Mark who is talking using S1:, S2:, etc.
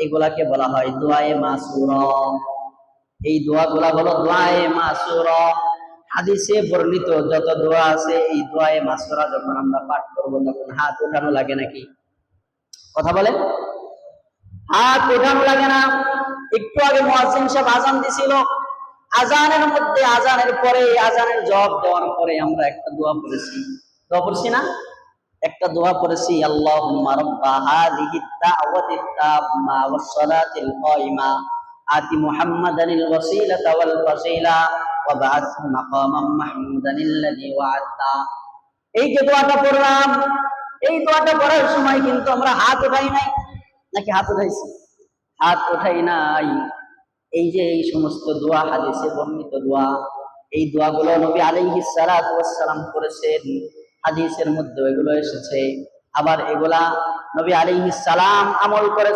S1: এগুলাকে বলা হয় দুআয়ে মাসুরা। এই দোয়াগুলা হলো দুআয়ে মাসুরা। হাদিসে বর্ণিত যত দোয়া আছে এই দুআয়ে মাসুরা যখন আমরা পাঠ করব তখন হাত উঠানো লাগে নাকি? কথা বলেন, হাত উঠানো লাগে না? একটু আগে মুয়াজ্জিন সাহেব আযান দিছিল, আযানের মধ্যে আযানের পরে আযানের জবাব দেওয়ার পরে আমরা একটা দোয়া পড়েছি। দোয়া পড়ছি না? একটা দোয়া পড়েছি, আল্লাহুম্মা রাব্বা হাযিহি দাওয়াতিত তাম্মা ওয়াস সালাতিল কায়িমা আতি মুহাম্মাদানিল ওয়াসিলাতা ওয়াল ফাসিলা ওয়া বা'আথহু মাকামান মাহমুদানিল্লাযী ওয়া'আদতা। এই যে দোয়াটা পড়লাম, এই দোয়াটা পড়ার সময় কিন্তু আমরা হাত উঠাই নাই, নাকি হাত উঠাইছি? হাত উঠাই নাই। এই যে এই সমস্ত দোয়া হাদিসে বর্ণিত দোয়া, এই দোয়াগুলো নবী আলাইহিস সালাতু ওয়াস সালাম করেছেন, হাদিসের মধ্যে এগুলো এসেছে। আবার এগুলা নবী আলাইহিস সালাম আমল করে